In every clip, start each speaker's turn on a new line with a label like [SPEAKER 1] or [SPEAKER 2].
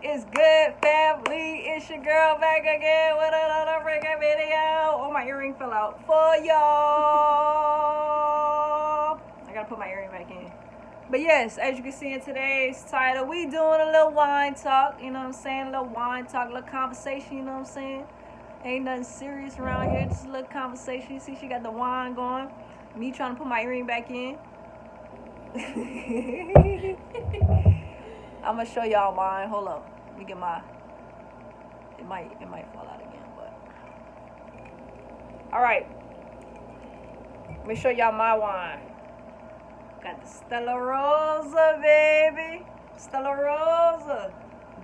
[SPEAKER 1] It's good, family. It's your girl back again with another freaking video. Oh, my earring fell out for y'all. I gotta put my earring back in. But yes, as you can see in today's title, we doing a little wine talk. You know what I'm saying? A little wine talk, a little conversation. You know what I'm saying? Ain't nothing serious around here. Just a little conversation. You see, she got the wine going. Me trying to put my earring back in. I'm gonna show y'all mine. Hold up. Let me get my. It might fall out again, but. All right. Let me show y'all my wine. Got the Stella Rosa, baby. Stella Rosa.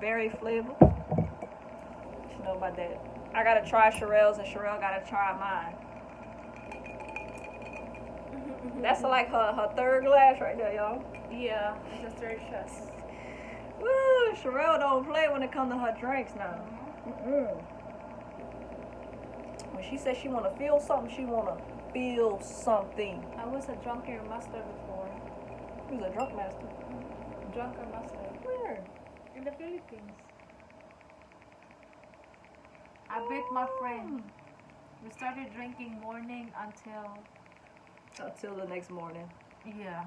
[SPEAKER 1] Berry flavor. What you know about that? I gotta try Sherelle's and Sherelle gotta try mine. That's like her third glass right there, y'all.
[SPEAKER 2] Yeah, it's a third shot.
[SPEAKER 1] Woo, Sherelle don't play when it comes to her drinks now. When she says she want to feel something, she want to feel something.
[SPEAKER 2] I was a drunken master before.
[SPEAKER 1] Who's a drunk master?
[SPEAKER 2] Drunken master.
[SPEAKER 1] Where?
[SPEAKER 2] In the Philippines. I met my friend. We started drinking morning until
[SPEAKER 1] the next morning.
[SPEAKER 2] Yeah.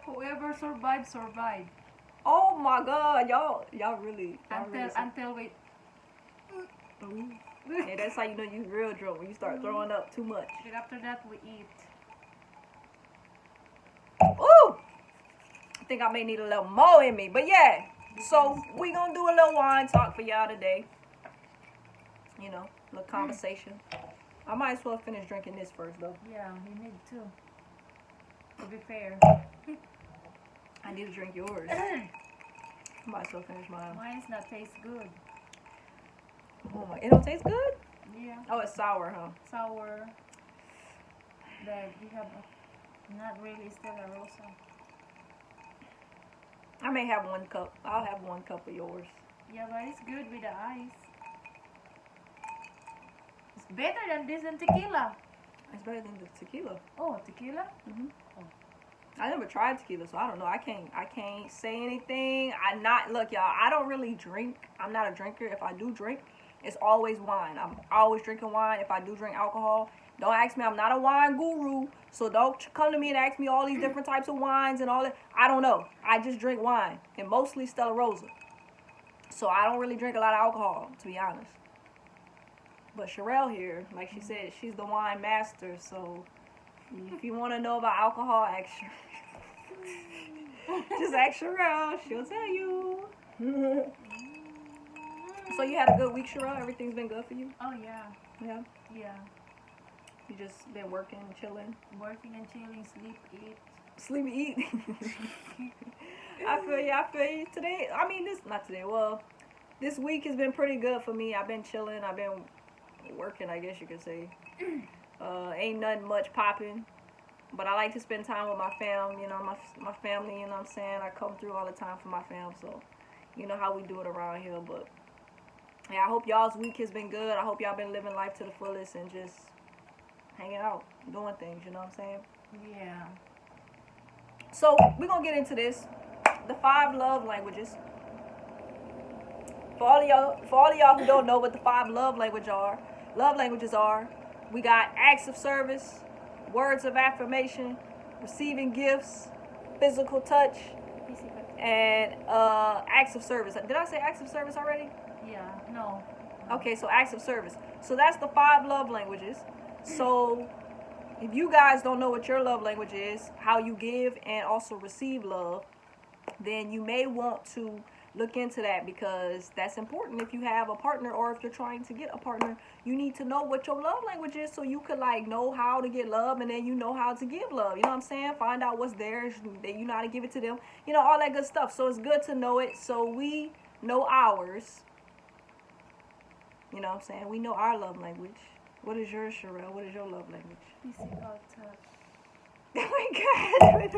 [SPEAKER 2] Whoever survived.
[SPEAKER 1] Oh my God, y'all really.
[SPEAKER 2] Until we.
[SPEAKER 1] Yeah, that's how you know you real drunk, when you start throwing up too much.
[SPEAKER 2] Then after that we eat.
[SPEAKER 1] Ooh! I think I may need a little more in me, but yeah. So we gonna do a little wine talk for y'all today. You know, a little conversation. I might as well finish drinking this first though.
[SPEAKER 2] Yeah, you need to. To be fair.
[SPEAKER 1] I need to drink yours. Might as well finish mine.
[SPEAKER 2] Mine's not taste good.
[SPEAKER 1] Oh my, it don't taste good?
[SPEAKER 2] Yeah.
[SPEAKER 1] Oh, it's sour, huh?
[SPEAKER 2] Sour. That you have not really Stella Rosa.
[SPEAKER 1] I may have 1 cup. I'll have 1 cup of yours.
[SPEAKER 2] Yeah, but it's good with the ice. It's better than this and tequila.
[SPEAKER 1] It's better than the tequila.
[SPEAKER 2] Oh, tequila?
[SPEAKER 1] Mm-hmm.
[SPEAKER 2] Oh.
[SPEAKER 1] I never tried tequila, so I don't know. I can't say anything. Look, y'all, I don't really drink. I'm not a drinker. If I do drink, it's always wine. I'm always drinking wine. If I do drink alcohol, don't ask me. I'm not a wine guru, so don't come to me and ask me all these different types of wines and all that. I don't know. I just drink wine, and mostly Stella Rosa. So I don't really drink a lot of alcohol, to be honest. But Sherelle here, like she said, she's the wine master, so if you want to know about alcohol, ask her. Just ask Sherelle. She'll tell you. So you had a good week, Sherelle? Everything's been good for you?
[SPEAKER 2] Oh, yeah.
[SPEAKER 1] Yeah?
[SPEAKER 2] Yeah.
[SPEAKER 1] You just been working and chilling?
[SPEAKER 2] Working and chilling, sleep, eat.
[SPEAKER 1] Sleep, eat. I feel you. Today, this week has been pretty good for me. I've been chilling. I've been working, I guess you could say. Ain't nothing much popping. But I like to spend time with my fam, you know, my family, you know what I'm saying? I come through all the time for my fam, so you know how we do it around here. But yeah, I hope y'all's week has been good. I hope y'all been living life to the fullest and just hanging out, doing things, you know what I'm saying?
[SPEAKER 2] Yeah.
[SPEAKER 1] So we're gonna get into this. The 5 love languages. For all of y'all who don't know what the 5 love languages are, we got acts of service, words of affirmation, receiving gifts, physical touch, and acts of service. Did I say acts of service already?
[SPEAKER 2] Yeah, no.
[SPEAKER 1] Okay, so acts of service. So that's the 5 love languages. So if you guys don't know what your love language is, how you give and also receive love, then you may want to look into that, because that's important. If you have a partner or if you're trying to get a partner, you need to know what your love language is, so you could know how to get love, and then you know how to give love. You know what I'm saying? Find out what's theirs, that you know how to give it to them. You know, all that good stuff. So it's good to know it, so we know ours. You know what I'm saying? We know our love language. What is yours, Sherelle? What is your love language?
[SPEAKER 2] Physical touch.
[SPEAKER 1] Oh my God.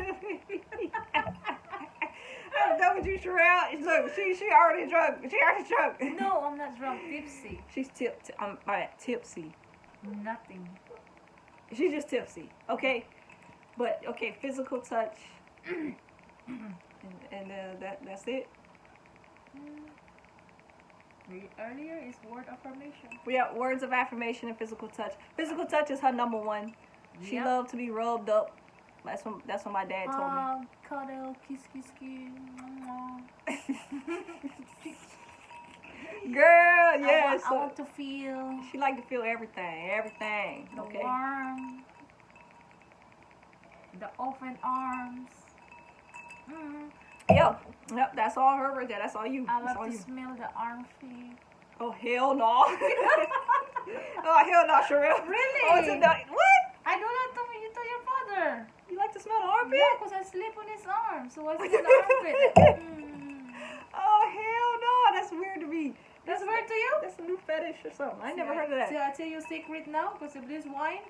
[SPEAKER 1] I'm done with you, Sherelle. Look, she already drunk. She already drunk.
[SPEAKER 2] No, I'm not drunk. Tipsy.
[SPEAKER 1] She's tipsy.
[SPEAKER 2] Nothing.
[SPEAKER 1] She's just tipsy. Okay? But, okay, physical touch. And that's it.
[SPEAKER 2] Earlier is word affirmation.
[SPEAKER 1] Yeah, words of affirmation and physical touch. Physical touch is her number one. She
[SPEAKER 2] Yep.
[SPEAKER 1] loved to be rubbed up. That's what my dad told me.
[SPEAKER 2] Cuddle, kiss, kiss, kiss.
[SPEAKER 1] Girl, yes.
[SPEAKER 2] I want to feel
[SPEAKER 1] She like to feel everything.
[SPEAKER 2] the
[SPEAKER 1] Okay.
[SPEAKER 2] warm, the open arms.
[SPEAKER 1] Yep. That's all her right there. That's all you.
[SPEAKER 2] I
[SPEAKER 1] That's
[SPEAKER 2] love
[SPEAKER 1] all
[SPEAKER 2] to
[SPEAKER 1] you.
[SPEAKER 2] smell the armpit.
[SPEAKER 1] Oh hell no. Oh hell no, Sherelle.
[SPEAKER 2] Really?
[SPEAKER 1] Oh, it's a no. What?
[SPEAKER 2] I do that to me. You tell your father.
[SPEAKER 1] You like to smell the armpit?
[SPEAKER 2] Yeah, because I sleep on his arm, so I smell the armpit.
[SPEAKER 1] Oh hell no, that's weird to me.
[SPEAKER 2] That's weird to you?
[SPEAKER 1] That's a new fetish or something. I never heard of that.
[SPEAKER 2] So I tell you a secret now because of this wine.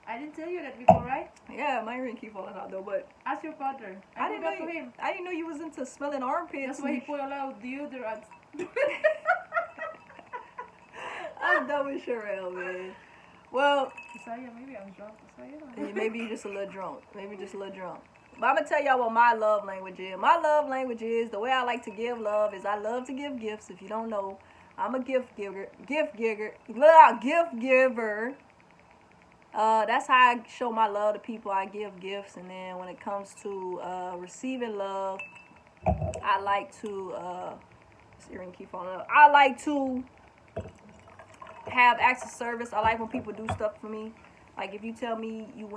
[SPEAKER 2] I didn't tell you that before, right?
[SPEAKER 1] Yeah, my ring keep falling out though, but
[SPEAKER 2] Ask your father.
[SPEAKER 1] I
[SPEAKER 2] I did
[SPEAKER 1] didn't know
[SPEAKER 2] that to him.
[SPEAKER 1] I didn't know you was into smelling armpits.
[SPEAKER 2] That's why he put a lot of deodorant.
[SPEAKER 1] I'm done with Sherelle, man. Well,
[SPEAKER 2] Isaiah, maybe I'm drunk. Isaiah.
[SPEAKER 1] maybe you're just a little drunk. Maybe just a little drunk. But I'm gonna tell y'all what my love language is. My love language is the way I like to give love is I love to give gifts. If you don't know, I'm a gift giver. Gift giver. That's how I show my love to people. I give gifts, and then when it comes to receiving love, I like to. Keep falling up. I like to have acts of service. I like when people do stuff for me. Like if you tell me you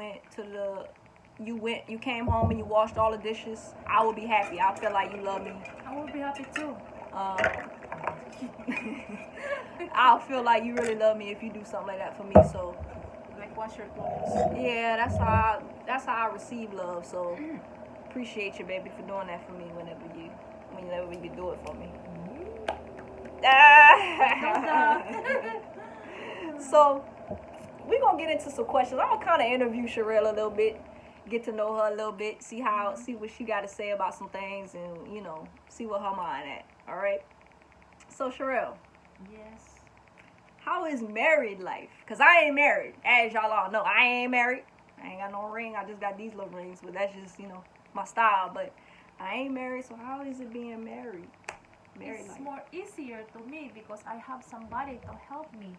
[SPEAKER 1] came home and you washed all the dishes, I will be happy. I feel like you love me.
[SPEAKER 2] I will be happy too.
[SPEAKER 1] I'll feel like you really love me if you do something like that for me. So,
[SPEAKER 2] Like wash your clothes.
[SPEAKER 1] yeah, that's how I receive love. So, appreciate you, baby, for doing that for me whenever you do it for me. So, we're gonna get into some questions. I'm gonna kind of interview Sherelle a little bit, get to know her a little bit, see what she got to say about some things, and see what her mind at. All right. So Sherelle,
[SPEAKER 2] Yes.
[SPEAKER 1] how is married life? Cause I ain't married, as y'all all know. I ain't married. I ain't got no ring. I just got these little rings, but that's just my style. But I ain't married, so how is it being married?
[SPEAKER 2] It's
[SPEAKER 1] life.
[SPEAKER 2] more easier to me because I have somebody to help me.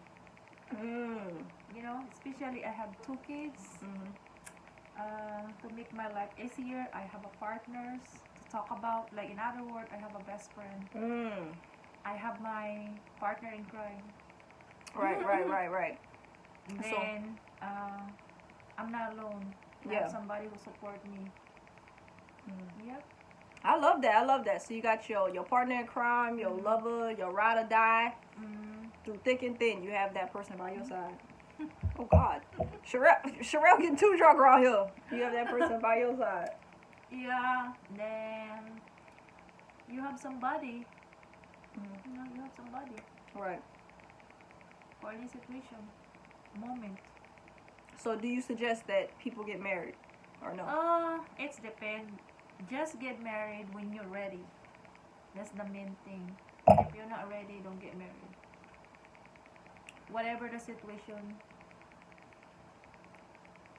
[SPEAKER 2] Especially I have 2 kids. To make my life easier, I have a partners to talk about. Like in other words, I have a best friend. I have my partner in crime.
[SPEAKER 1] Right.
[SPEAKER 2] Then I'm not alone. I have somebody who support me. Yep.
[SPEAKER 1] I love that. So you got your partner in crime, your lover, your ride or die. Through thick and thin, you have that person by your side. Oh God, Sherelle getting too drunk around here. You have that person by your side.
[SPEAKER 2] Yeah. Then you have somebody. You have somebody
[SPEAKER 1] Right.
[SPEAKER 2] for any situation, moment.
[SPEAKER 1] So do you suggest that people get married, or no?
[SPEAKER 2] It's depend. Just get married when you're ready. That's the main thing. If you're not ready, don't get married. Whatever the situation,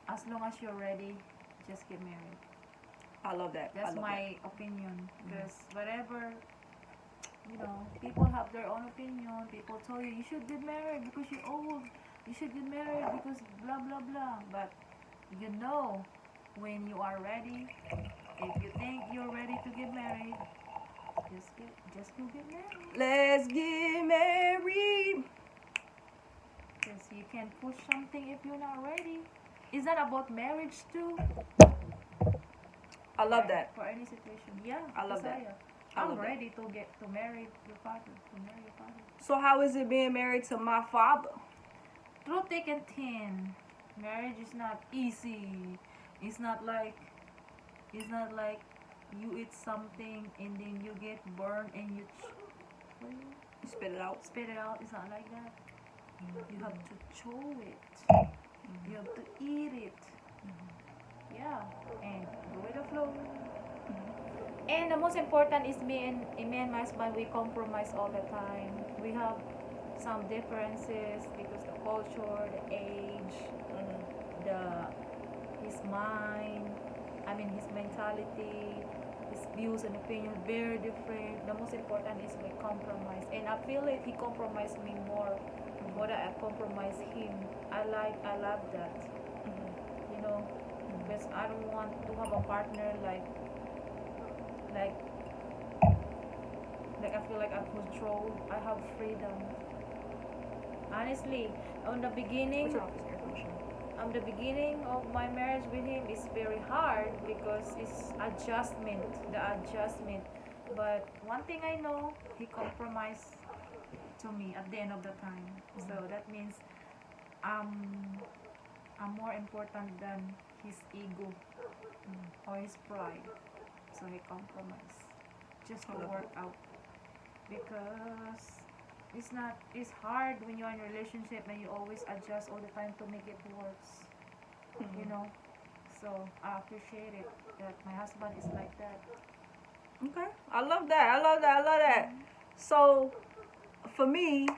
[SPEAKER 2] as long as you're ready, just get married.
[SPEAKER 1] I love that.
[SPEAKER 2] That's my opinion. Because whatever, people have their own opinion. People tell you should get married because you're old. You should get married because blah blah blah. But when you are ready, if you think you're ready to get married, just go get married.
[SPEAKER 1] Let's get married.
[SPEAKER 2] Because you can push something if you're not ready. Is that about marriage too?
[SPEAKER 1] I love that.
[SPEAKER 2] For any situation. Yeah.
[SPEAKER 1] I love that.
[SPEAKER 2] I'm ready to marry your father.
[SPEAKER 1] So how is it being married to my father?
[SPEAKER 2] Through thick and thin. Marriage is not easy. It's not like you eat something and then you get burned and you
[SPEAKER 1] Spit it out.
[SPEAKER 2] spit it out. It's not like that. You have to chew it. You have to eat it. Yeah, and go with the flow. And the most important is me and my husband, we compromise all the time. We have some differences because the culture, the age, his mind, his mentality, his his views and opinions very different. The most important is we compromise, and I feel like he compromised me more than I compromise him. I love that, you know, because I don't want to have a partner like I feel like I control. I have freedom. Honestly, on the beginning,
[SPEAKER 1] Turn off this air conditioner.
[SPEAKER 2] the beginning of my marriage with him is very hard because it's the adjustment. But one thing I know, he compromised to me at the end of the time. So that means um, I'm more important than his ego or his pride. So he compromised just to work out, because it's hard when you're in a relationship and you always adjust all the time to make it works, you know. So I appreciate it that my husband is like that.
[SPEAKER 1] Okay, I love that. I love that. I love that. So, for me,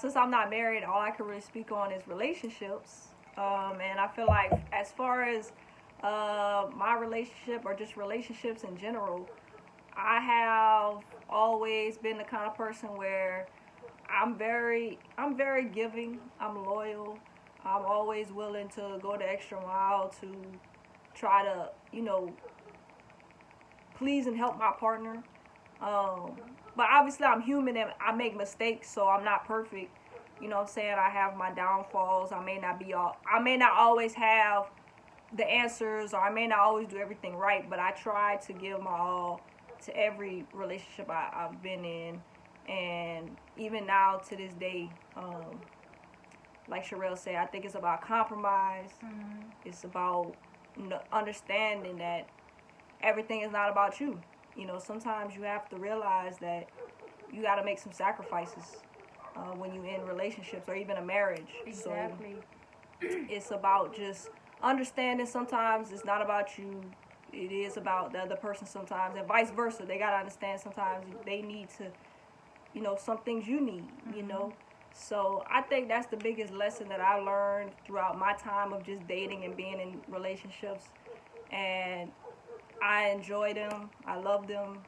[SPEAKER 1] since I'm not married, all I can really speak on is relationships. And I feel like as far as my relationship or just relationships in general, I have always been the kind of person where I'm very giving. I'm loyal. I'm always willing to go the extra mile to try to, please and help my partner. But obviously I'm human and I make mistakes, so I'm not perfect. You know what I'm saying? I have my downfalls. I may not always have the answers, or I may not always do everything right, but I try to give my all to every relationship I've been in. And even now to this day, like Sherelle said, I think it's about compromise. It's about understanding that everything is not about you. Sometimes you have to realize that you got to make some sacrifices when you're in relationships or even a marriage.
[SPEAKER 2] Exactly.
[SPEAKER 1] So it's about just understanding sometimes it's not about you. It is about the other person sometimes, and vice versa. They got to understand sometimes they need to, some things you need, So I think that's the biggest lesson that I learned throughout my time of just dating and being in relationships. And I enjoy them. I love them.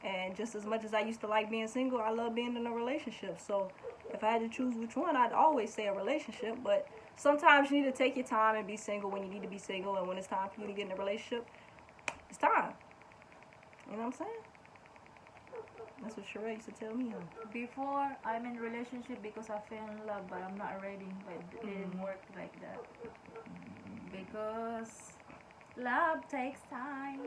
[SPEAKER 1] And just as much as I used to like being single, I love being in a relationship. So if I had to choose which one, I'd always say a relationship. But sometimes you need to take your time and be single when you need to be single. And when it's time for you to get in a relationship, it's time. You know what I'm saying? That's what Sheree used to tell me.
[SPEAKER 2] Before, I'm in a relationship because I fell in love, but I'm not ready. But it didn't work like that. Because love takes time.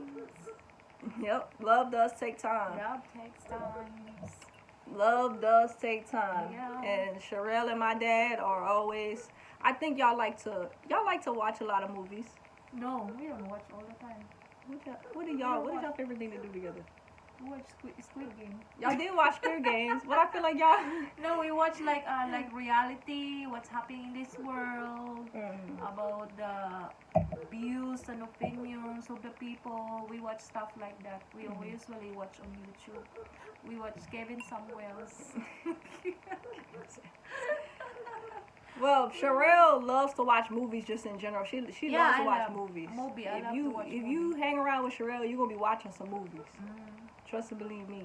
[SPEAKER 1] Yep, love does take time.
[SPEAKER 2] Love takes time.
[SPEAKER 1] Love does take time.
[SPEAKER 2] Yeah.
[SPEAKER 1] And Sherelle and my dad are always. I think y'all like to watch a lot of movies.
[SPEAKER 2] No, we don't watch all the time.
[SPEAKER 1] What is y'all favorite thing to do together?
[SPEAKER 2] We watch Squid Game.
[SPEAKER 1] Y'all did watch Squid Games, but I feel like y'all.
[SPEAKER 2] No, we watch like reality, what's happening in this world, about the views and opinions of the people. We watch stuff like that. We usually watch on YouTube. We watch Kevin Samuels.
[SPEAKER 1] Well, Sherelle loves to watch movies just in general. She loves to watch movies. If you hang around with Sherelle, you're gonna be watching some movies. Trust and believe me.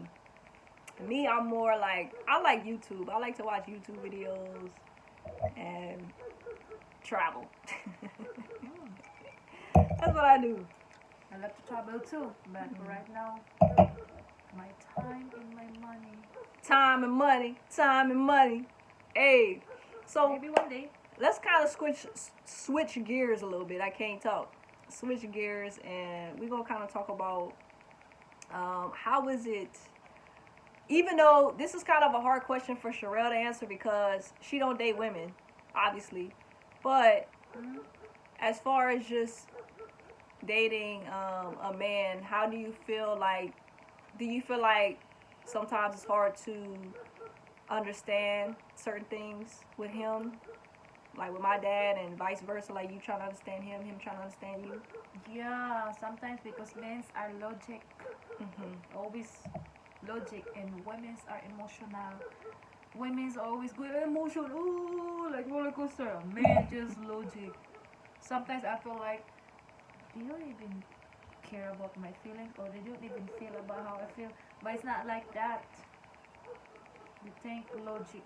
[SPEAKER 1] Me, I'm more like, I like YouTube. I like to watch YouTube videos and travel. That's what I do.
[SPEAKER 2] I love to travel too, but right now, my time and my money.
[SPEAKER 1] Time and money. Hey, so
[SPEAKER 2] maybe one day.
[SPEAKER 1] Let's kind of switch gears a little bit. I can't talk. Switch gears, and we're gonna kind of talk about how is it, even though this is kind of a hard question for Sherelle to answer because she don't date women, obviously, but as far as just dating a man, how do you feel like sometimes it's hard to understand certain things with him, like with my dad, and vice versa, like you trying to understand him trying to understand you?
[SPEAKER 2] Yeah, sometimes because men are logic, always logic, and women are emotional. Women's always good emotion, ooh, like roller coaster. Men just logic. Sometimes I feel like they don't even care about my feelings, or they don't even feel about how I feel. But it's not like that. You think logic,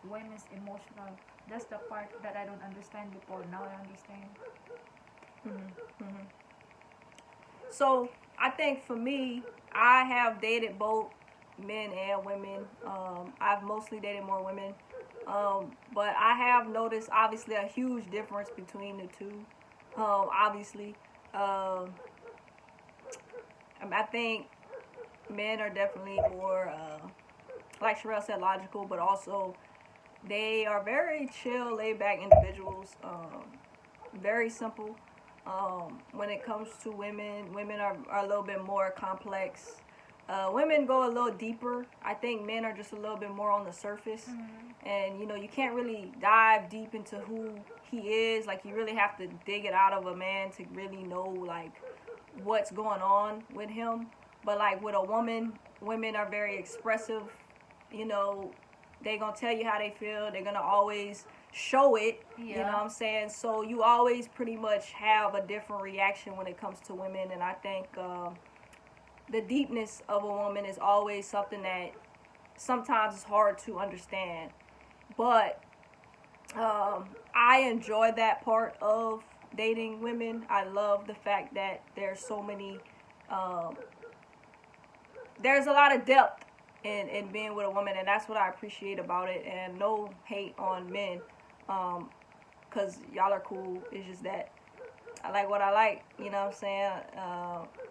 [SPEAKER 2] women's emotional. That's the part that I don't understand before. Now I understand.
[SPEAKER 1] So I think for me, I have dated both men and women. I've mostly dated more women. But I have noticed obviously a huge difference between the two. Obviously, um, I think men are definitely more, like Sherelle said, logical, but also they are very chill, laid back individuals. Very simple. When it comes to women, women are a little bit more complex. Women go a little deeper. I think men are just a little bit more on the surface. And you can't really dive deep into who he is. Like, you really have to dig it out of a man to really know, like, what's going on with him. But like with a woman, women are very expressive. You know, they gonna tell you how they feel. They're gonna always show it. You know what I'm saying? So you always pretty much have a different reaction when it comes to women. And I think the deepness of a woman is always something that sometimes is hard to understand. But I enjoy that part of dating women. I love the fact that there's so many, there's a lot of depth in being with a woman, and that's what I appreciate about it. And no hate on men, because y'all are cool. It's just that I like what I like, you know what I'm saying?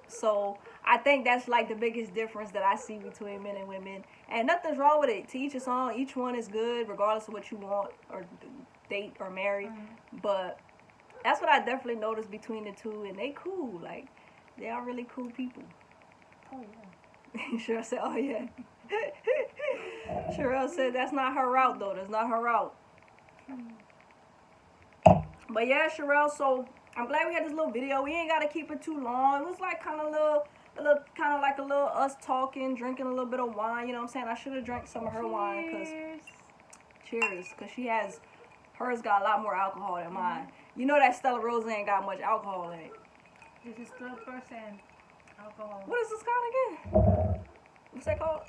[SPEAKER 1] So I think that's like the biggest difference that I see between men and women. And nothing's wrong with it. To each his own. Each one is good, regardless of what you want or date or marry. But that's what I definitely noticed between the two, and they cool. Like, they are really cool people.
[SPEAKER 2] Oh yeah.
[SPEAKER 1] Cheryl said, "Oh yeah." Cheryl said that's not her route though. That's not her route. But yeah, Cheryl. So I'm glad we had this little video. We ain't gotta keep it too long. It was like kind of kind of like a little us talking, drinking a little bit of wine. You know what I'm saying? I should have drank some of her wine, cause cheers, cause hers got a lot more alcohol than mine. You know that Stella Rosa ain't got much alcohol in it.
[SPEAKER 2] This is 12% alcohol.
[SPEAKER 1] What is this called again? What's that called?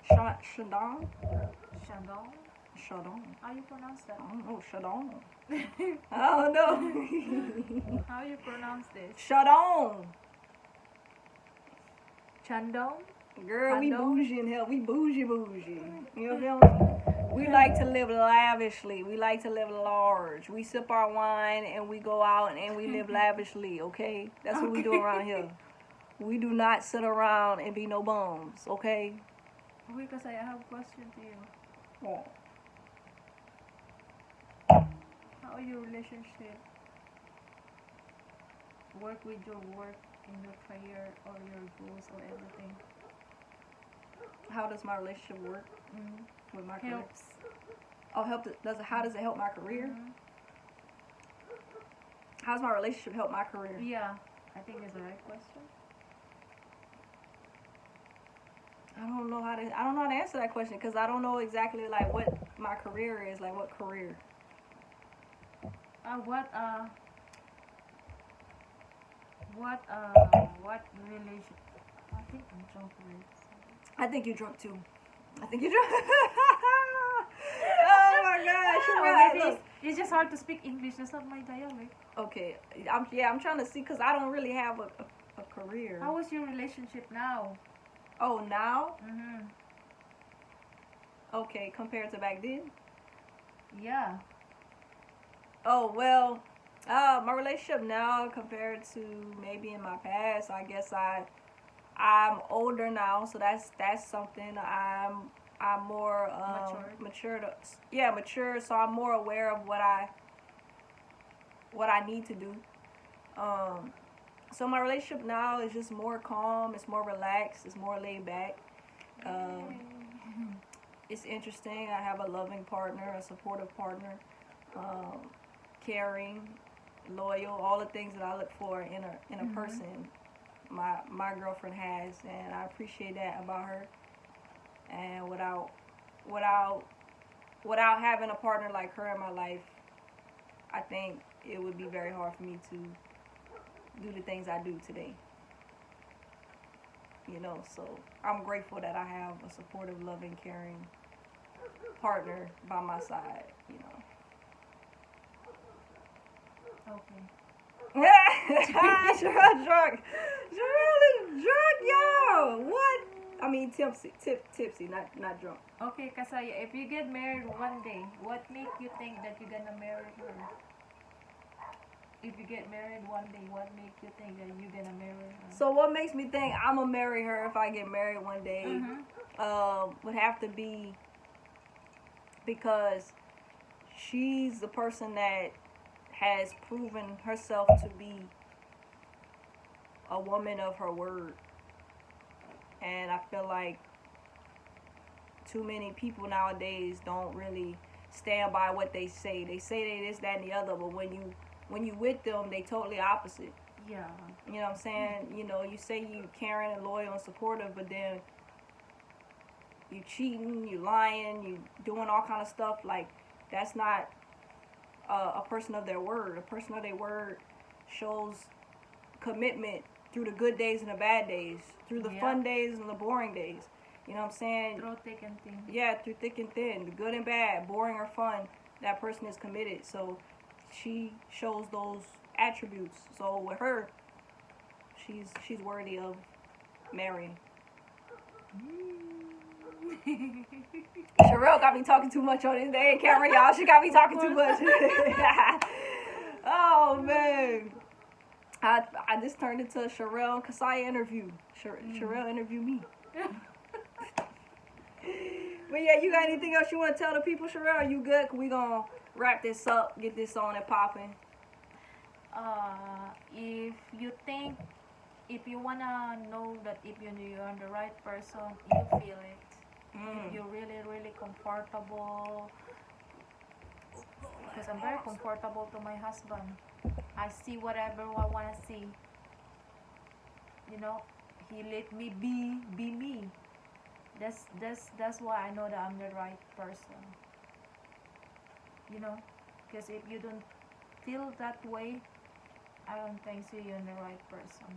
[SPEAKER 1] Chandon?
[SPEAKER 2] Chandon?
[SPEAKER 1] Chandon.
[SPEAKER 2] How you pronounce that?
[SPEAKER 1] I don't know. Chandon. I don't know.
[SPEAKER 2] How you pronounce this?
[SPEAKER 1] Chandon.
[SPEAKER 2] Chandon?
[SPEAKER 1] Girl, we
[SPEAKER 2] Chandon?
[SPEAKER 1] bougie in hell. We bougie. You know what I mean? We like to live lavishly. We like to live large. We sip our wine and we go out and we live lavishly, okay? That's what we do around here. We do not sit around and be no bums, okay?
[SPEAKER 2] Because I have a question to you.
[SPEAKER 1] Oh.
[SPEAKER 2] How your relationship work with your work in your career or your goals or everything?
[SPEAKER 1] How does my relationship work with my career?
[SPEAKER 2] Helps.
[SPEAKER 1] Oh, how does it help my career? How does my relationship help my career?
[SPEAKER 2] Yeah, I think it's the right question.
[SPEAKER 1] I don't know how to answer that question, because I don't know exactly like what my career is, like what career.
[SPEAKER 2] What relation? I think I'm drunk already.
[SPEAKER 1] I think you're drunk too. I think you're drunk. Oh my gosh,
[SPEAKER 2] Maybe it's just hard to speak English. That's not my dialect.
[SPEAKER 1] Okay, I'm trying to see, because I don't really have a career.
[SPEAKER 2] How was your relationship now?
[SPEAKER 1] Oh, now? Okay, compared to back then?
[SPEAKER 2] Yeah.
[SPEAKER 1] Oh, well, my relationship now compared to maybe in my past, I guess I'm older now, so that's something. I'm more mature. Mature. So I'm more aware of what I need to do. So my relationship now is just more calm. It's more relaxed. It's more laid back. It's interesting. I have a loving partner, a supportive partner, caring, loyal, all the things that I look for in a person. My girlfriend has, and I appreciate that about her. And without having a partner like her in my life, I think it would be very hard for me to do the things I do today. You know, so I'm grateful that I have a supportive, loving, caring partner by my side, you know.
[SPEAKER 2] Okay.
[SPEAKER 1] Sherelle drunk. Sherelle is drunk, y'all. What? I mean, tipsy, not drunk.
[SPEAKER 2] Okay, Kasaya, if you get married one day, what make you think that you're gonna marry her? If you get married one day, what make you think that you're gonna marry her?
[SPEAKER 1] So what makes me think I'm gonna marry her if I get married one day? Would have to be because she's the person that has proven herself to be a woman of her word. And I feel like too many people nowadays don't really stand by what they say. They say they this, that, and the other, but when you with them, they totally opposite.
[SPEAKER 2] Yeah.
[SPEAKER 1] You know what I'm saying? You know, you say you caring and loyal and supportive, but then you cheating, you lying, you doing all kind of stuff. Like, that's not a person of their word. A person of their word shows commitment through the good days and the bad days, through the fun days and the boring days. You know what I'm saying?
[SPEAKER 2] Through thick and thin.
[SPEAKER 1] Yeah, through thick and thin, the good and bad, boring or fun, that person is committed. So she shows those attributes. So with her, she's worthy of marrying. Sherelle got me talking too much on this day camera, y'all. She got me talking too much. Oh man, I just turned into a Sherelle and Kasaya interview. Sherelle interviewed me. But yeah, you got anything else you want to tell the people, Sherelle? You good? We gonna wrap this up, get this on and popping.
[SPEAKER 2] If you wanna know that if you're the right person, you feel it. If you're really, really comfortable, because I'm very comfortable to my husband. I see whatever I wanna see. You know, he let me be me. That's why I know that I'm the right person. You know, because if you don't feel that way, I don't think so you're the right person.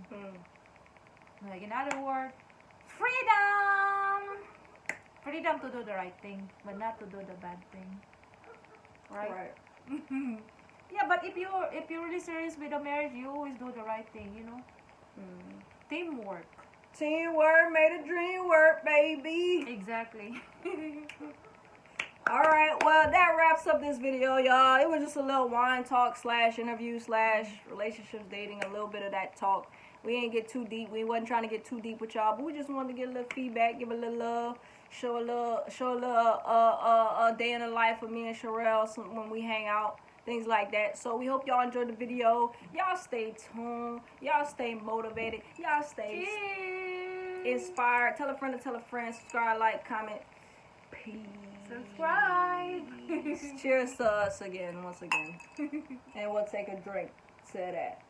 [SPEAKER 2] Like, in other words, freedom! Freedom to do the right thing, but not to do the bad thing. Right? Yeah, but if you're really serious with a marriage, you always do the right thing, you know? Teamwork.
[SPEAKER 1] Teamwork made a dream work, baby.
[SPEAKER 2] Exactly.
[SPEAKER 1] Alright, well, that wraps up this video, y'all. It was just a little wine talk / interview / relationships, dating, a little bit of that talk. We ain't get too deep. We wasn't trying to get too deep with y'all, but we just wanted to get a little feedback, give a little love, show a little day in the life of me and Sherelle when we hang out, things like that. So we hope y'all enjoyed the video. Y'all stay tuned. Y'all stay motivated. Y'all stay inspired. Tell a friend to tell a friend. Subscribe, like, comment. Peace.
[SPEAKER 2] Subscribe.
[SPEAKER 1] Cheers to us once again. And we'll take a drink to that.